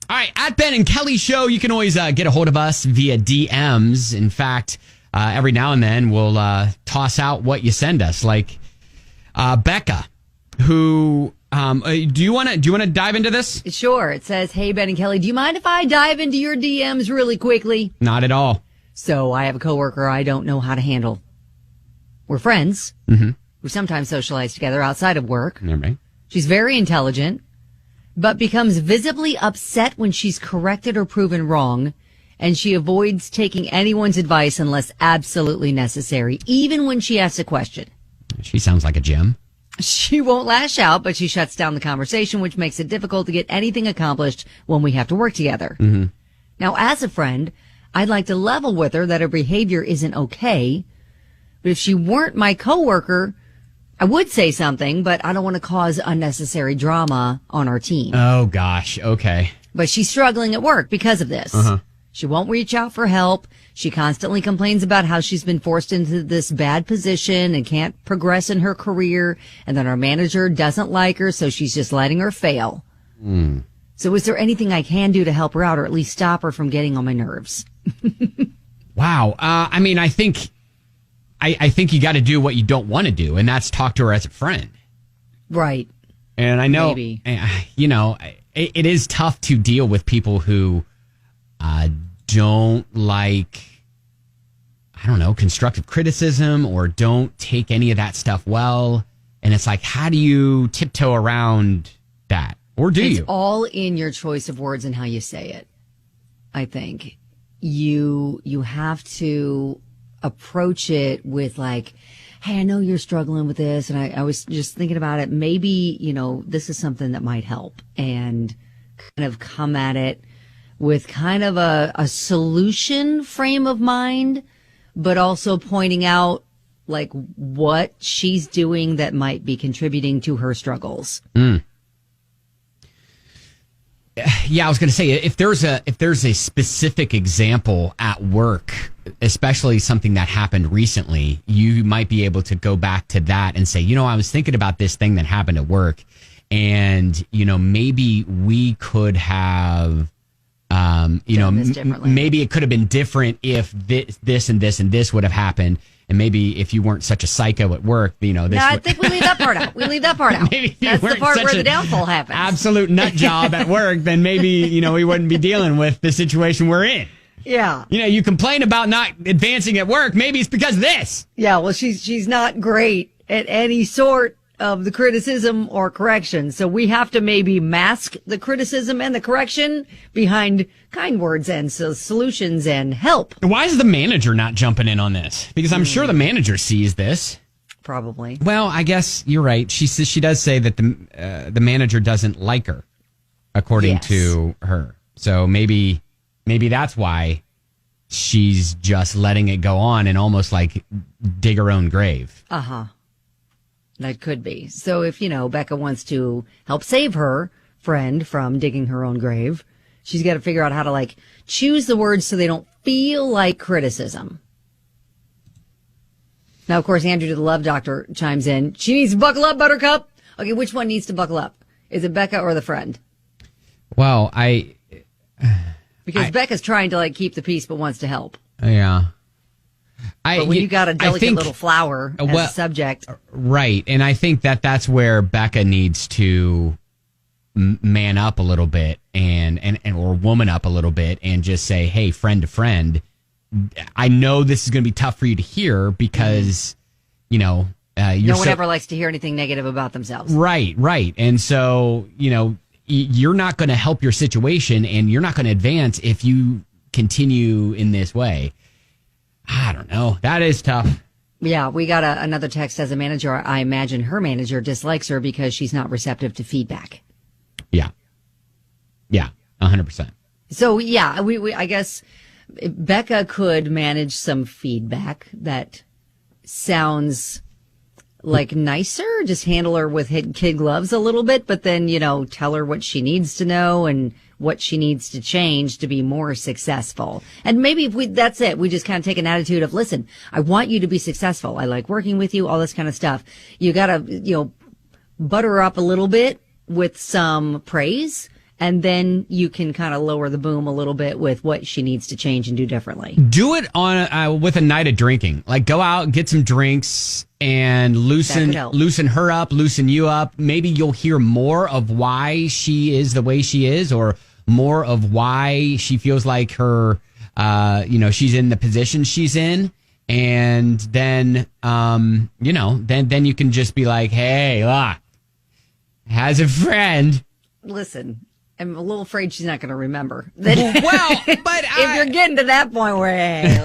All right, at Ben and Kelly Show, you can always get a hold of us via DMs. In fact, every now and then we'll toss out what you send us, like Becca, who do you want to dive into this? Sure. It says, "Hey Ben and Kelly, do you mind if I dive into your DMs really quickly?" Not at all. So I have a coworker I don't know how to handle. We're friends. Mm-hmm. We sometimes socialize together outside of work. Right. She's very intelligent, but becomes visibly upset when she's corrected or proven wrong, and she avoids taking anyone's advice unless absolutely necessary, even when she asks a question. She sounds like a gem. She won't lash out, but she shuts down the conversation, which makes it difficult to get anything accomplished when we have to work together. Mm-hmm. Now, as a friend, I'd like to level with her that her behavior isn't okay, but if she weren't my coworker, I would say something, but I don't want to cause unnecessary drama on our team. Oh, gosh. Okay. But she's struggling at work because of this. Uh-huh. She won't reach out for help. She constantly complains about how she's been forced into this bad position and can't progress in her career, and that our manager doesn't like her, so she's just letting her fail. Mm. So is there anything I can do to help her out or at least stop her from getting on my nerves? Wow. I mean, I think you got to do what you don't want to do, and that's talk to her as a friend. Right. And I know, Maybe. it is tough to deal with people who don't like, I don't know, constructive criticism or don't take any of that stuff well. And it's like, how do you tiptoe around that? Or do you? It's all in your choice of words and how you say it. I think you have to approach it with like, "Hey, I know you're struggling with this, and I was just thinking about it. Maybe, this is something that might help," and kind of come at it with kind of a solution frame of mind, but also pointing out like what she's doing that might be contributing to her struggles. Mm. Yeah, I was going to say, if there's a specific example at work, especially something that happened recently, you might be able to go back to that and say, I was thinking about this thing that happened at work, and maybe we could have, maybe it could have been different if this and this and this would have happened. And maybe if you weren't such a psycho at work, this. No, I think we leave that part out. Maybe that's the part where the downfall happens. Absolute nut job at work, then maybe, we wouldn't be dealing with the situation we're in. Yeah. You complain about not advancing at work. Maybe it's because of this. Yeah, well, she's not great at any sort of the criticism or correction. So we have to maybe mask the criticism and the correction behind kind words and solutions and help. Why is the manager not jumping in on this? Because I'm sure the manager sees this. Probably. Well, I guess you're right. She does say that the manager doesn't like her, according to her. So maybe that's why she's just letting it go on and almost like dig her own grave. Uh-huh. That could be. So if, Becca wants to help save her friend from digging her own grave, she's got to figure out how to choose the words so they don't feel like criticism. Now, of course, Andrew the Love Doctor chimes in. She needs to buckle up, Buttercup. Okay, which one needs to buckle up? Is it Becca or the friend? Well, Because Becca's trying to keep the peace but wants to help. Yeah. But when you got a delicate little flower as a subject. Right. And I think that's where Becca needs to man up a little bit or woman up a little bit and just say, hey, friend to friend, I know this is going to be tough for you to hear because, no one ever likes to hear anything negative about themselves. Right. And so, you're not going to help your situation and you're not going to advance if you continue in this way. I don't know. That is tough. Yeah, we got another text as a manager. I imagine her manager dislikes her because she's not receptive to feedback. Yeah. Yeah, 100%. So, yeah, we I guess Becca could manage some feedback that sounds like nicer, just handle her with kid gloves a little bit, but then, tell her what she needs to know and what she needs to change to be more successful. And maybe if that's it. We just kind of take an attitude of, listen, I want you to be successful. I like working with you, all this kind of stuff. You got to, butter her up a little bit with some praise And then you can kind of lower the boom a little bit with what she needs to change and do differently. Do it on with a night of drinking. Like go out, get some drinks, and loosen her up, loosen you up. Maybe you'll hear more of why she is the way she is, or more of why she feels like her, she's in the position she's in. And then, then you can just be like, hey, look, has a friend. Listen, I'm a little afraid she's not going to remember. But if you're getting to that point where, hey,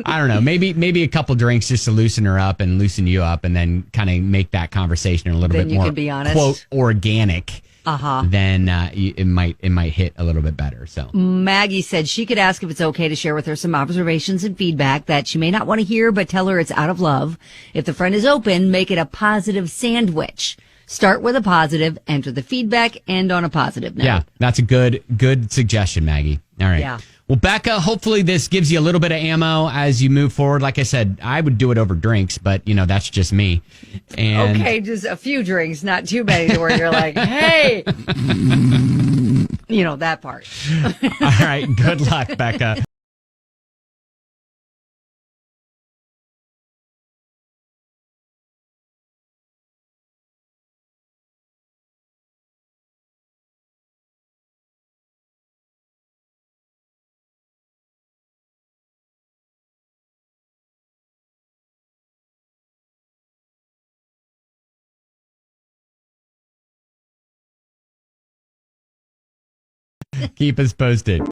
I don't know, maybe a couple drinks just to loosen her up and loosen you up, and then kind of make that conversation a little bit more, be honest, quote, organic. Then it might hit a little bit better. So Maggie said she could ask if it's okay to share with her some observations and feedback that she may not want to hear, but tell her it's out of love. If the friend is open, make it a positive sandwich. Start with a positive, enter the feedback, end on a positive note. Yeah, that's a good suggestion, Maggie. All right. Yeah. Well, Becca, hopefully this gives you a little bit of ammo as you move forward. Like I said, I would do it over drinks, but, that's just me. And okay, just a few drinks, not too many to where you're like, hey, that part. All right. Good luck, Becca. Keep us posted.